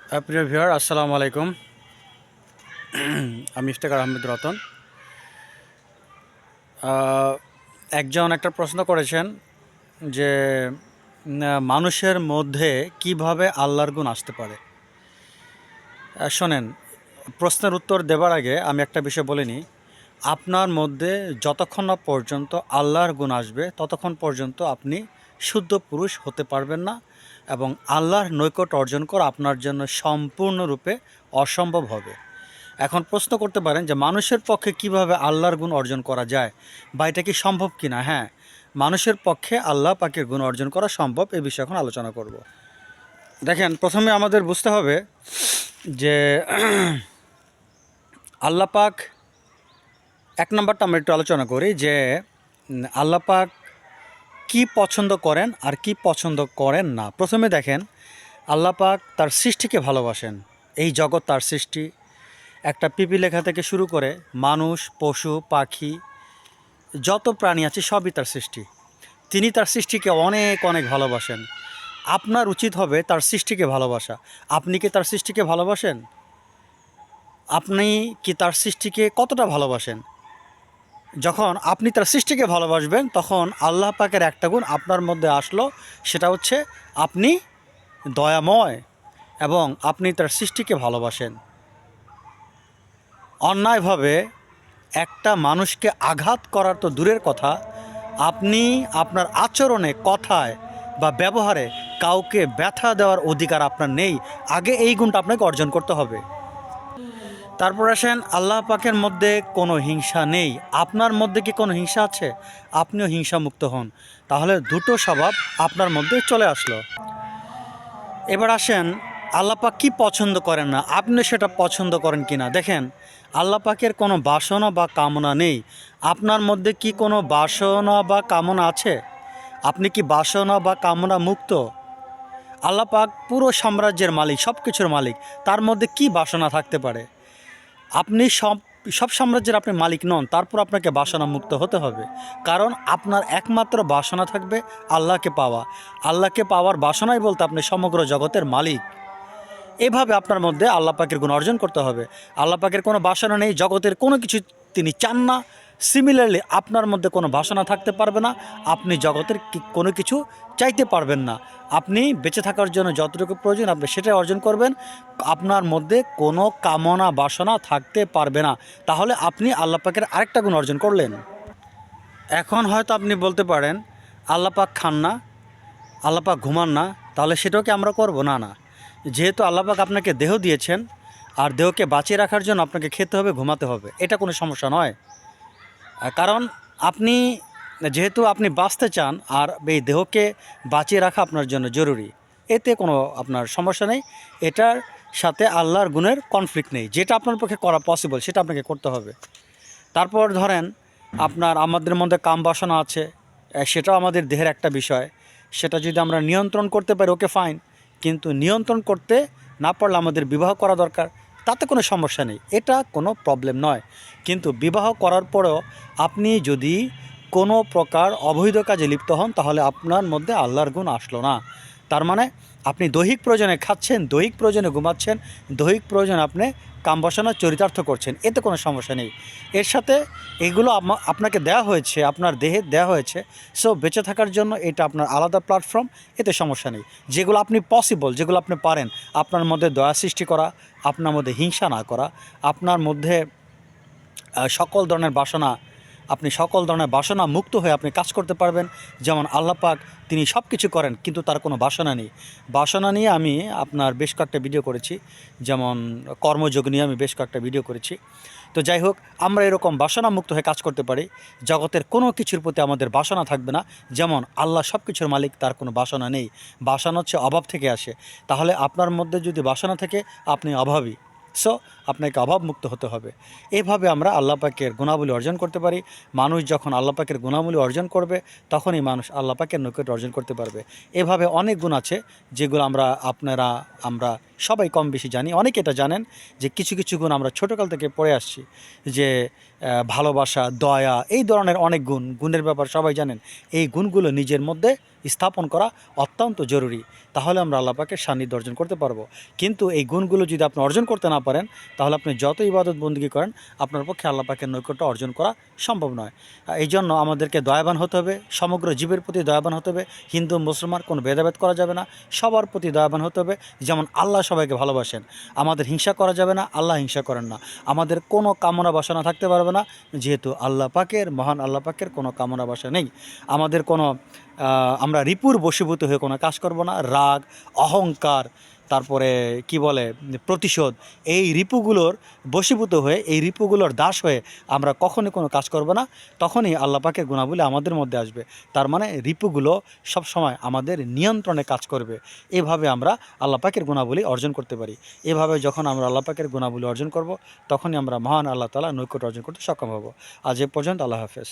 প্রিয় ভিউয়ার আসসালামু আলাইকুম। আমি ইফতেখার আহমেদ রতন। একজন একটা প্রশ্ন করেছেন যে মানুষের মধ্যে কিভাবে আল্লাহর গুণ আসতে পারে। শোনেন, প্রশ্নের উত্তর দেবার আগে আমি একটা বিষয় বলে নিই। আপনার মধ্যে যতক্ষণ না পর্যন্ত আল্লাহর গুণ আসবে ততক্ষণ পর্যন্ত আপনি শুদ্ধ পুরুষ হতে পারবেন না, এবং আল্লাহর নৈকট্য অর্জন করা আপনার জন্য সম্পূর্ণরূপে অসম্ভব হবে। এখন প্রশ্ন করতে পারেন যে মানুষের পক্ষে কিভাবে আল্লাহর গুণ অর্জন করা যায়, বা এটা কি সম্ভব কি না। হ্যাঁ, মানুষের পক্ষে আল্লাহ পাকের গুণ অর্জন করা সম্ভব, এ বিষয়ে এখন আলোচনা করব। দেখেন, প্রথমে আমাদের বুঝতে হবে যে আল্লাহ পাক, এক নম্বরটা আমরা একটু আলোচনা করি যে আল্লাহ পাক কী পছন্দ করেন আর কি পছন্দ করেন না। প্রথমে দেখেন, আল্লাহ পাক তার সৃষ্টিকে ভালোবাসেন। এই জগৎ তার সৃষ্টি। একটা পিপিলেখা থেকে শুরু করে মানুষ, পশু, পাখি, যত প্রাণী আছে সবই তার সৃষ্টি। তিনি তার সৃষ্টিকে অনেক অনেক ভালোবাসেন। আপনার উচিত হবে তার সৃষ্টিকে ভালোবাসা। আপনি কি তার সৃষ্টিকে ভালোবাসেন? আপনি কি তার সৃষ্টিকে কতটা ভালোবাসেন? যখন আপনি তার সৃষ্টিকে ভালোবাসবেন তখন আল্লাহ পাকের একটা গুণ আপনার মধ্যে আসলো, সেটা হচ্ছে আপনি দয়াময় এবং আপনি তার সৃষ্টিকে ভালোবাসেন। অন্যায়ভাবে একটা মানুষকে আঘাত করার তো দূরের কথা, আপনি আপনার আচরণে, কথায় বা ব্যবহারে কাউকে ব্যথা দেওয়ার অধিকার আপনার নেই। আগে এই গুণটা আপনাকে অর্জন করতে হবে। তারপর আসেন, আল্লাহ পাকের মধ্যে কোনো হিংসা নেই। আপনার মধ্যে কি কোনো হিংসা আছে? আপনিও হিংসামুক্ত হন। তাহলে দুটো স্বভাব আপনার মধ্যে চলে আসলো। এবার আসেন, আল্লাহ পাক কী পছন্দ করেন না, আপনি সেটা পছন্দ করেন কি না। দেখেন, আল্লাহ পাকের কোনো বাসনা বা কামনা নেই। আপনার মধ্যে কি কোনো বাসনা বা কামনা আছে? আপনি কি বাসনা বা কামনা মুক্ত? আল্লাহ পাক পুরো সাম্রাজ্যের মালিক, সব কিছুর মালিক। তার মধ্যে কি বাসনা থাকতে পারে? আপনি সব সব সাম্রাজ্যের আপনি মালিক নন, তারপর আপনাকে বাসনা মুক্ত হতে হবে। কারণ আপনার একমাত্র বাসনা থাকবে আল্লাহকে পাওয়া। আল্লাহকে পাওয়ার বাসনাই বলতে আপনি সমগ্র জগতের মালিক। এভাবে আপনার মধ্যে আল্লাহ পাকের গুণ অর্জন করতে হবে। আল্লাহ পাকের কোনো বাসনা নেই, জগতের কোনো কিছু তিনি চান না। সিমিলারলি আপনার মধ্যে কোনো বাসনা থাকতে পারবে না, আপনি জগতের কোনো কিছু চাইতে পারবেন না। আপনি বেঁচে থাকার জন্য যতটুকু প্রয়োজন আপনি সেটাই অর্জন করবেন। আপনার মধ্যে কোনো কামনা বাসনা থাকতে পারবে না। তাহলে আপনি আল্লাহ পাকের আরেকটা গুণ অর্জন করলেন। এখন হয়তো আপনি বলতে পারেন, আল্লাহ পাক খান না, আল্লাহ পাক ঘুমান না, তাহলে সেটাও কি আমরা করব? না, না। যেহেতু আল্লাহ পাক আপনাকে দেহ দিয়েছেন, আর দেহকে বাঁচিয়ে রাখার জন্য আপনাকে খেতে হবে, ঘুমাতে হবে, এটা কোনো সমস্যা নয়। কারণ আপনি, যেহেতু আপনি বাঁচতে চান আর এই দেহকে বাঁচিয়ে রাখা আপনার জন্য জরুরি, এতে কোনো আপনার সমস্যা নেই। এটার সাথে আল্লাহর গুণের কনফ্লিক্ট নেই। যেটা আপনার পক্ষে করা পসিবল সেটা আপনাকে করতে হবে। তারপর ধরেন, আমাদের মধ্যে কাম বাসনা আছে, সেটাও আমাদের দেহের একটা বিষয়। সেটা যদি আমরা নিয়ন্ত্রণ করতে পারি, ওকে ফাইন। কিন্তু নিয়ন্ত্রণ করতে না পারলে আমাদের বিবাহ করা দরকার, তাতে কোনো সমস্যা নেই, এটা কোনো প্রবলেম নয়। কিন্তু বিবাহ করার পরেও আপনি যদি কোনো প্রকার অবৈধ কাজে লিপ্ত হন, তাহলে আপনার মধ্যে আল্লাহর গুণ আসলো না। তার মানে আপনি দৈহিক প্রয়োজনে খাচ্ছেন, দৈহিক প্রয়োজনে ঘুমাচ্ছেন, দৈহিক প্রয়োজনে আপনি কামবাসনা চরিতার্থ করছেন, এতে কোনো সমস্যা নেই। এর সাথে এগুলো আপনাকে দেওয়া হয়েছে, আপনার দেহে দেওয়া হয়েছে। সো বেঁচে থাকার জন্য এটা আপনার আলাদা প্ল্যাটফর্ম, এতে সমস্যা নেই। যেগুলো আপনি পসিবল, যেগুলো আপনি পারেন, আপনার মধ্যে দয়া সৃষ্টি করা, আপনার মধ্যে হিংসা না করা, আপনার মধ্যে সকল ধরনের বাসনা, আপনি সকল ধরনের বাসনা মুক্ত হয়ে আপনি কাজ করতে পারবেন। যেমন আল্লাহ পাক তিনি সব কিছু করেন কিন্তু তার কোনো বাসনা নেই। বাসনা নিয়ে আমি আপনার বেশ কয়েকটা ভিডিও করেছি, যেমন কর্মযোগ নিয়ে আমি বেশ কয়েকটা ভিডিও করেছি। তো যাই হোক, আমরা এরকম বাসনা মুক্ত হয়ে কাজ করতে পারি। জগতের কোনো কিছুর প্রতি আমাদের বাসনা থাকবে না। যেমন আল্লাহ সব কিছুর মালিক, তার কোনো বাসনা নেই। বাসনা হচ্ছে অভাব থেকে আসে। তাহলে আপনার মধ্যে যদি বাসনা থাকে, আপনি অভাবী। সো আপনাকে অভাবমুক্ত হতে হবে। এভাবে আমরা আল্লাহ পাকের গুণাবলী অর্জন করতে পারি। মানুষ যখন আল্লাহ পাকের গুণাবলী অর্জন করবে, তখনই মানুষ আল্লাহ পাকের নৈকট্য অর্জন করতে পারবে। এভাবে অনেক গুণ আছে যেগুলো আমরা সবাই কম বেশি জানি, অনেকে এটা জানেন যে কিছু কিছু গুণ আমরা ছোটোকাল থেকে পড়ে আসছি, যে ভালোবাসা, দয়া, এই ধরনের অনেক গুণের ব্যাপার সবাই জানেন। এই গুণগুলো নিজের মধ্যে স্থাপন করা অত্যন্ত জরুরি, তাহলে আমরা আল্লাহ পাকের সান্নিধ্য অর্জন করতে পারবো। কিন্তু এই গুণগুলো যদি আপনি অর্জন করতে না পারেন, তাহলে আপনি যত ইবাদত বন্দেগী করেন আপনার পক্ষে আল্লাহ পাকের নৈকট্য অর্জন করা সম্ভব নয়। এই জন্য আমাদেরকে দয়াবান হতে হবে, সমগ্র জীবের প্রতি দয়াবান হতে হবে। হিন্দু মুসলমান কোনো ভেদাভেদ করা যাবে না, সবার প্রতি দয়াবান হতে হবে। যেমন আল্লাহ সবাইকে ভালোবাসেন, আমাদের হিংসা করা যাবে না, আল্লাহ হিংসা করেন না। আমাদের কোনো কামনা বাসনা থাকতে পারবে না, যেহেতু আল্লাহ পাকের, মহান আল্লাহ পাকের কোনো কামনা বাসনা নেই। আমাদের কোনো আমরা রিপুর বশীভূত হয়ে কোনো কাজ করব না। রাগ, অহংকার, তারপরে কি বলে প্রতিশোধ, এই রিপুগুলোর বশীভূত হয়ে, এই রিপুগুলোর দাস হয়ে আমরা কখনই কোনো কাজ করব না। তখনই আল্লাহ পাকের গুণাবলী আমাদের মধ্যে আসবে। তার মানে রিপুগুলো সব সময় আমাদের নিয়ন্ত্রণে কাজ করবে। এভাবে আমরা আল্লাহ পাকের গুণাবলী অর্জন করতে পারি। এভাবে যখন আমরা আল্লাহ পাকের গুণাবলী অর্জন করব, তখনই আমরা মহান আল্লাহ তাআলা নৈকট্য অর্জন করতে সক্ষম হব। আজ এ পর্যন্ত, আল্লাহ হাফেজ।